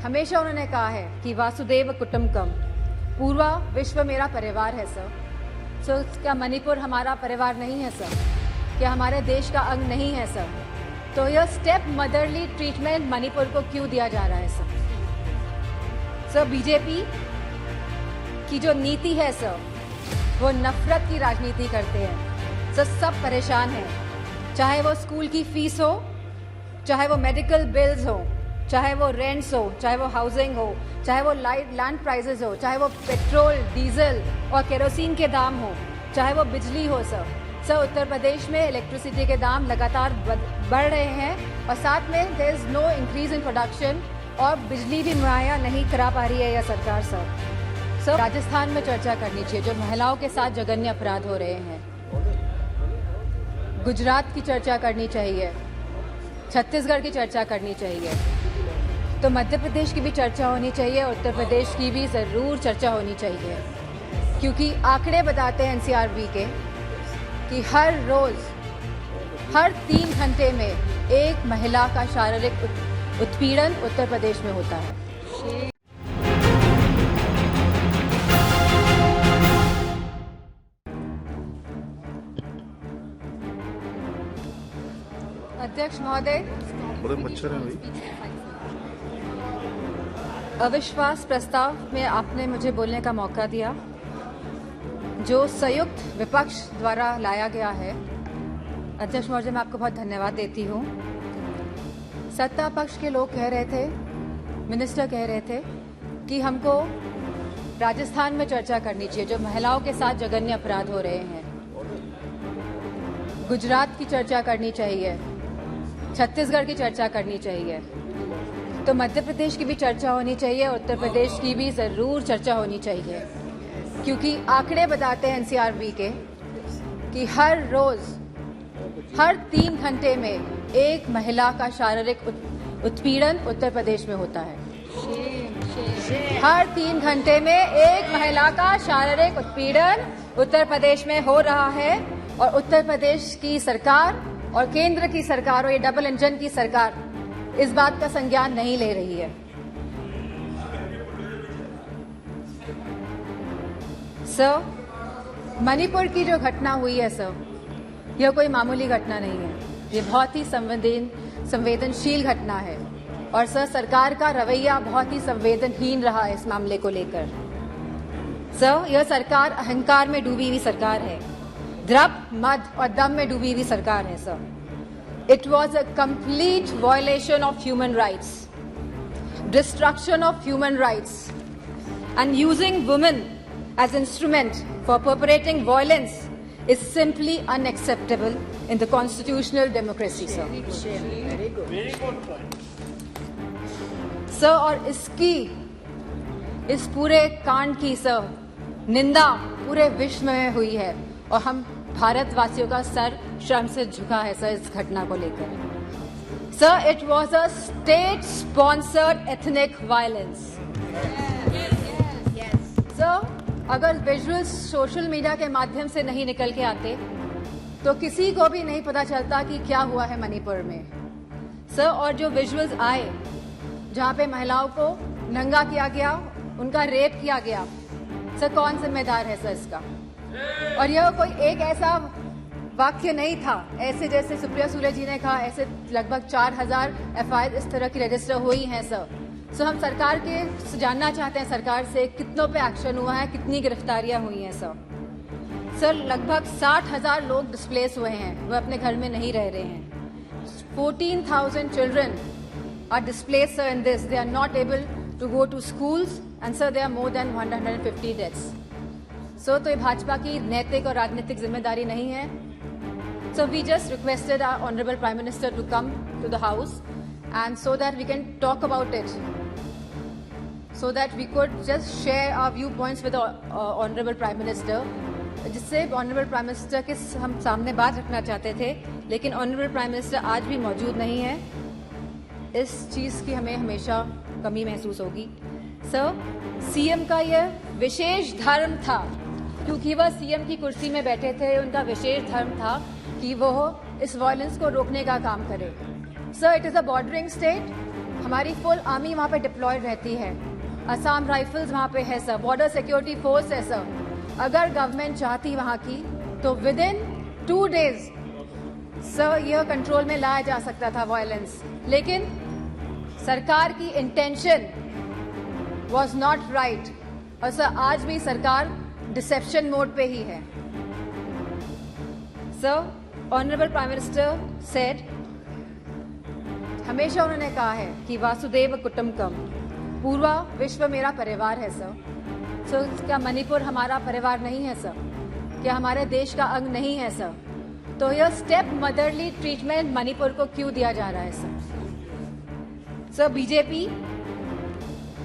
हमेशा उन्होंने कहा है कि वासुदेव कुटुंबकम, पूरा विश्व मेरा परिवार है सर। सो क्या मणिपुर हमारा परिवार नहीं है सर? क्या हमारे देश का अंग नहीं है सर? तो यह स्टेप मदरली ट्रीटमेंट मणिपुर को क्यों दिया जा रहा है सर? सर बीजेपी की जो नीति है सर, वो नफरत की राजनीति करते हैं सर। सब परेशान हैं, चाहे वो स्कूल की फीस हो, चाहे वो मेडिकल बिल्स हो, चाहे वो रेंट्स हो, चाहे वो हाउसिंग हो, चाहे वो लैंड प्राइसेस हो, चाहे वो पेट्रोल, डीजल और केरोसिन के दाम हो, चाहे वो बिजली हो सर। उत्तर प्रदेश में इलेक्ट्रिसिटी के दाम लगातार बढ़ रहे हैं और साथ में there is no increase in production और बिजली भी मुहैया नहीं करा पा रही है यह सरकार सर। राजस्थान में चर्चा करनी चाहिए, जो महिलाओं के साथ जघन्य अपराध हो रहे हैं। गुजरात की चर्चा करनी चाहिए, छत्तीसगढ़ की चर्चा करनी चाहिए, तो मध्य प्रदेश की भी चर्चा होनी चाहिए, उत्तर प्रदेश की भी ज़रूर चर्चा होनी चाहिए, क्योंकि आंकड़े बताते हैं एनसीआरबी के कि हर रोज़, हर 3 घंटे में एक महिला का शारीरिक उत्पीड़न उत्तर प्रदेश में होता है। अध्यक्ष महोदय, बड़े मच्छर हैं भाई। अविश्वास प्रस्ताव में आपने मुझे बोलने का मौका दिया, जो संयुक्त विपक्ष द्वारा लाया गया है। अध्यक्ष महोदय, मैं आपको बहुत धन्यवाद देती हूँ। सत्ता पक्ष के लोग कह रहे थे, मिनिस्टर कह रहे थे कि हमको राजस्थान में चर्चा करनी चाहिए, जो महिलाओं के साथ जघन्य अपराध हो रहे हैं। गुजरात की चर्चा करनी चाहिए, छत्तीसगढ़ की चर्चा करनी चाहिए, तो मध्य प्रदेश की भी चर्चा होनी चाहिए, उत्तर प्रदेश की भी ज़रूर चर्चा होनी चाहिए, क्योंकि आंकड़े बताते हैं एनसीआरबी के कि हर रोज़, हर 3 घंटे में एक महिला का शारीरिक उत्पीड़न उत्तर प्रदेश में होता है। हर 3 घंटे में एक महिला का शारीरिक उत्पीड़न उत्तर प्रदेश में हो रहा है और उत्तर प्रदेश की सरकार और केंद्र की सरकार और ये डबल इंजन की सरकार इस बात का संज्ञान नहीं ले रही है। सर, मणिपुर की जो घटना हुई है सर, यह कोई मामूली घटना नहीं है, ये बहुत ही संवेदनशील घटना है और सर सरकार का रवैया बहुत ही संवेदनहीन रहा है इस मामले को लेकर। सर, यह सरकार अहंकार में डूबी हुई सरकार है, द्रव्य, मद और दम में डूबी हुई सरकार है sir. It was a complete violation of human rights, destruction of human rights and using women as instrument for perpetrating violence is simply unacceptable in the constitutional democracy, sir. Very good point. Sir, और इस पूरे कांड की sir निंदा पूरे विश्व में हुई है और हम भारतवासियों का सर शर्म से झुका है सर इस घटना को लेकर। Sir, it was a state sponsored ethnic violence. Sir, अगर विजुअल्स सोशल मीडिया के माध्यम से नहीं निकल के आते तो किसी को भी नहीं पता चलता कि क्या हुआ है मणिपुर में सर। और जो विजुअल्स आए जहां पे महिलाओं को नंगा किया गया, उनका रेप किया गया, सर कौन जिम्मेदार है सर इसका? और यह कोई एक ऐसा वाक्य नहीं था, ऐसे जैसे सुप्रिया सुले जी ने कहा, ऐसे लगभग 4000 एफआईआर इस तरह की रजिस्टर हुई हैं सर। सो हम सरकार के जानना चाहते हैं सरकार से कितनों पे एक्शन हुआ है, कितनी गिरफ्तारियां हुई हैं सर। लगभग 60,000 लोग डिस्प्लेस हुए हैं, वो अपने घर में नहीं रह रहे हैं। 14,000 children are displace sir in this, they are not able to go to schools and sir they are more than 150 deaths. So तो ये भाजपा की नैतिक और राजनीतिक जिम्मेदारी नहीं है। So we just requested our honourable prime minister to come to the house and so that we can talk about it, so that we could just share our viewpoints with the honorable prime minister, जिससे honorable prime minister के हम सामने बात रखना चाहते थे, लेकिन honorable prime minister आज भी मौजूद नहीं है। इस चीज़ की हमें हमेशा कमी महसूस होगी। सर, सीएम का यह विशेष धर्म था, क्योंकि वह सीएम की कुर्सी में बैठे थे, उनका विशेष धर्म था कि वो इस वायलेंस को रोकने का काम करे। Sir, it is a bordering state हमारी फुल आर्मी वहाँ पे डिप्लॉयड रहती है, असम राइफल्स वहाँ पे है सर, बॉर्डर सिक्योरिटी फोर्स है सर। अगर गवर्नमेंट चाहती वहाँ की तो विद इन 2 days सर यह कंट्रोल में लाया जा सकता था वायलेंस, लेकिन सरकार की इंटेंशन वॉज नॉट राइट। और सर आज भी सरकार डिसेप्शन मोड पे ही है। Sir honourable prime minister said, हमेशा उन्होंने कहा है कि वासुदेव कुटुंबकम, पूरा विश्व मेरा परिवार है सर। सर क्या मणिपुर हमारा परिवार नहीं है सर? क्या हमारे देश का अंग नहीं है सर? तो यह स्टेप मदरली ट्रीटमेंट मणिपुर को क्यों दिया जा रहा है सर? सर बीजेपी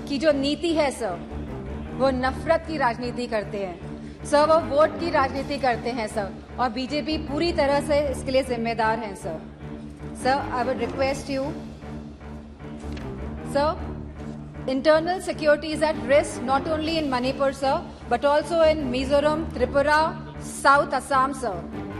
की जो नीति है सर, वो नफरत की राजनीति करते हैं सर, वो वोट की राजनीति करते हैं सर, और बीजेपी पूरी तरह से इसके लिए जिम्मेदार है sir. Sir I would request you sir, internal security is at risk not only in Manipur sir, but also in Mizoram, Tripura, South Assam sir,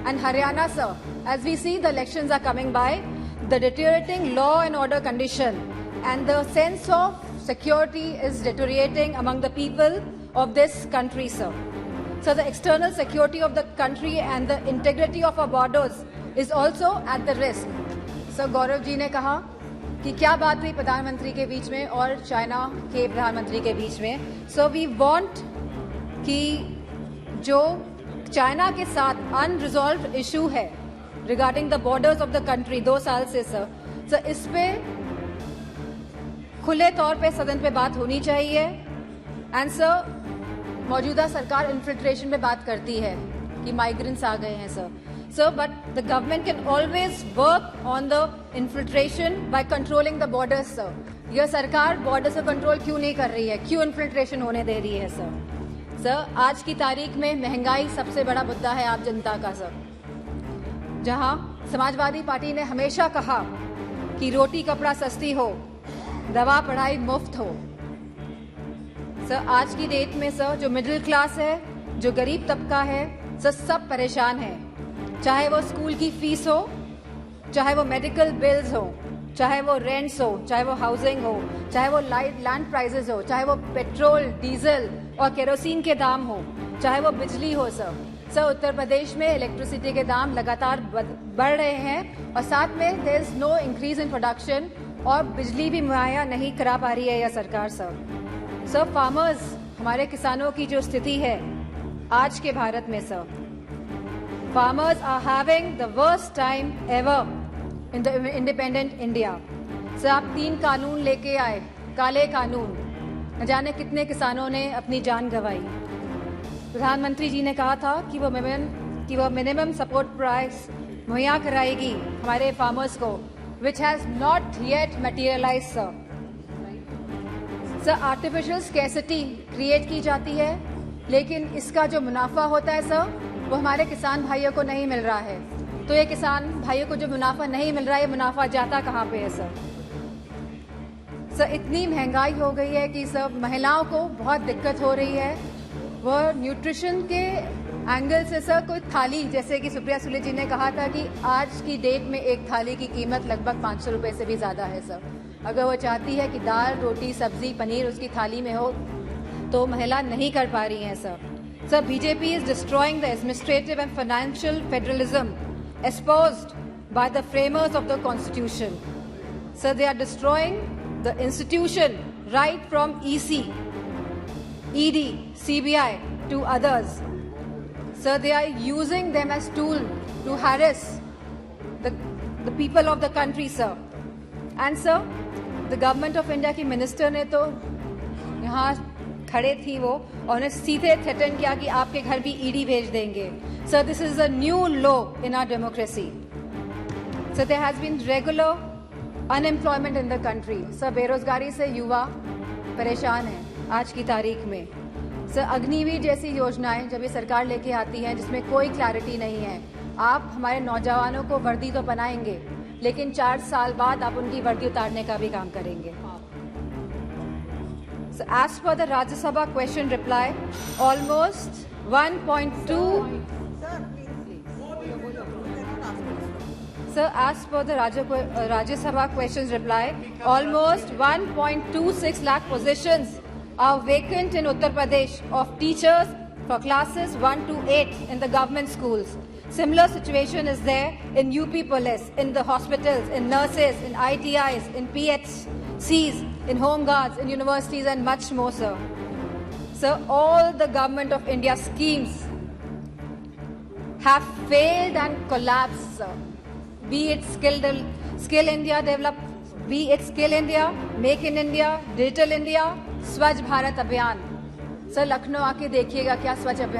and Haryana sir. As we see the elections are coming by, the deteriorating law and order condition and the sense of security is deteriorating among the people of this country sir. So the external security of the country and the integrity of our borders is also at the risk. So Gaurav ji ने कहा कि क्या बात हुई प्रधानमंत्री के बीच में और चाइना के प्रधानमंत्री के बीच में। सो वी वांट कि जो चाइना के साथ अनरिजॉल्व्ड इशू है regarding the borders of the country 2 साल से सर इस पे खुले तौर पे सदन पे बात होनी चाहिए। एंड सर मौजूदा सरकार इन्फिल्ट्रेशन पे बात करती है कि माइग्रेंट्स आ गए हैं sir. So, but the government can always work on the infiltration by controlling the borders, sir. यह सरकार बॉर्डर से कंट्रोल क्यों नहीं कर रही है? क्यों इन्फिल्ट्रेशन होने दे रही है सर? सर आज की तारीख में महंगाई सबसे बड़ा मुद्दा है आप जनता का सर। जहां समाजवादी पार्टी ने हमेशा कहा कि रोटी कपड़ा सस्ती हो, दवा पढ़ाई मुफ्त हो। सर आज की डेट में सर जो मिडिल क्लास है, जो गरीब तबका है सर, सब परेशान है। चाहे वो स्कूल की फीस हो, चाहे वो मेडिकल बिल्स हो, चाहे वो रेंट्स हो, चाहे वो हाउसिंग हो, चाहे वो लैंड प्राइसेस हो, चाहे वो पेट्रोल डीजल और केरोसिन के दाम हो, चाहे वो बिजली हो सर उत्तर प्रदेश में इलेक्ट्रिसिटी के दाम लगातार बढ़ रहे हैं और साथ में there is no increase in production और बिजली भी मुहैया नहीं करा पा रही है यह सरकार सर फार्मर्स, हमारे किसानों की जो स्थिति है आज के भारत में sir, farmers are having the worst time ever in the independent India. Sir आप 3 कानून लेके आए, काले कानून, न जाने कितने किसानों ने अपनी जान गंवाई। प्रधानमंत्री जी ने कहा था कि वो मिनिमम सपोर्ट प्राइस मुहैया कराएगी हमारे फार्मर्स को, which has not yet materialized sir. Sir artificial scarcity create की जाती है, लेकिन इसका जो मुनाफा होता है सर वो हमारे किसान भाइयों को नहीं मिल रहा है। तो ये किसान भाइयों को जो मुनाफा नहीं मिल रहा है, ये मुनाफा जाता कहाँ पे है सर इतनी महंगाई हो गई है कि सर महिलाओं को बहुत दिक्कत हो रही है। वह न्यूट्रिशन के एंगल से सर कोई थाली, जैसे कि सुप्रिया सुले जी ने कहा था कि आज की डेट में एक थाली की कीमत लगभग 500 रुपए से भी ज़्यादा है सर। अगर वो चाहती है कि दाल रोटी सब्जी पनीर उसकी थाली में हो तो महिला नहीं कर पा रही हैं sir. Sir, BJP is destroying the administrative and financial federalism espoused by the framers of the Constitution. Sir, they are destroying the institution right from EC, ED, CBI to others. Sir, they are using them as tool to harass the people of the country, sir. And sir, the government of India की minister ने तो यहाँ खड़े थी वो और उन्हें सीधे थ्रेटन किया कि आपके घर भी ईडी भेज देंगे। Sir this is a new law in our democracy. Sir there has been regular unemployment in the country. Sir बेरोजगारी से युवा परेशान है आज की तारीख में। सर अग्निवीर जैसी योजनाएं जब ये सरकार लेके आती है जिसमें कोई क्लैरिटी नहीं है, आप हमारे नौजवानों को वर्दी तो बनाएंगे लेकिन 4 साल बाद आप उनकी वर्दी उतारने का भी काम करेंगे। So as per the Rajya Sabha question reply, almost 1.2 Sir, as per the Rajya Sabha questions reply, almost 1.26 lakh positions are vacant in Uttar Pradesh of teachers for classes 1 to 8 in the government schools. Similar situation is there in UP Police, in the hospitals, in nurses, in ITIs, in PHCs, in home guards, in universities and much more, sir. Sir, all the government of India schemes have failed and collapsed, sir. Be it Skill India develop, be it Skill India, Make in India, Digital India, Swachh Bharat Abhiyan. Sir Lucknow आके देखिएगा क्या स्वच्छ अभियान